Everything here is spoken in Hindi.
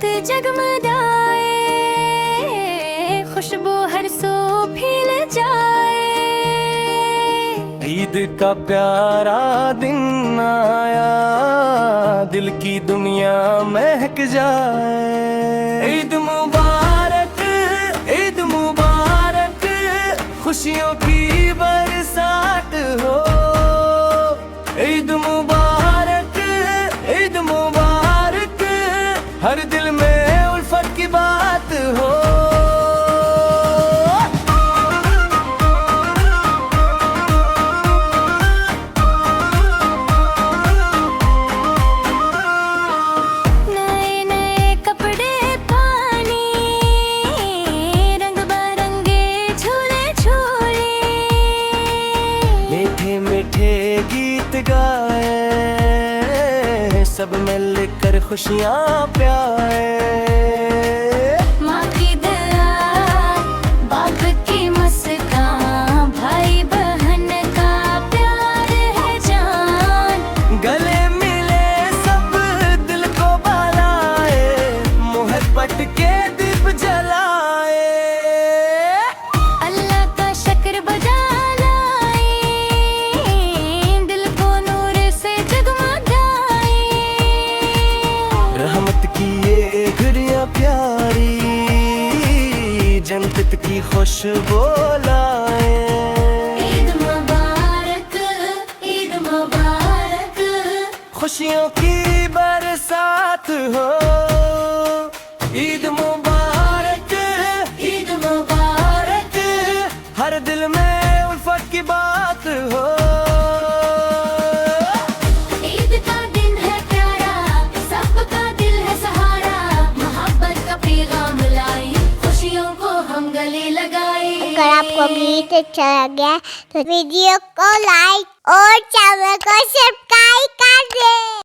दीपक जगमगाए, खुशबू हर सो फैल जाए। ईद का प्यारा दिन आया, दिल की दुनिया महक जाए। ईद मुबारक, ईद मुबारक, खुशियों की बरसात हो। ईद मुबारक, ईद मुबारक, हर दिल में उल्फत की बात हो। नए नए कपड़े पानी, रंग बिरंगे झूले झूले, मीठे मीठे गीत गाए, सब मिलकर खुशियाँ पाए। माँ की दया, बाप की मुस्कान, भाई बहन का प्यार है जान। गले मिले सब दिल को बहलाए, मोहब्बत के दीप जलाए। अल्लाह का शुक्र बजा लाए, दिल को नूर से जगमगाए। रहमत की ये घड़ियाँ प्यारी, जन्नत की खुशबू लाए। ईद मुबारक, ईद मुबारक, खुशियों की बरसात हो। ईद मुबारक, ईद मुबारक, हर दिल में उल्फत की बात हो। ईद का दिन है प्यारा, सबका दिल है सहारा, मोहब्बत का पैगाम लाई, खुशियों को हम गले लगाए। अगर आपको गीत अच्छा लगा तो वीडियो को लाइक और चैनल को सब्सक्राइब कर दें।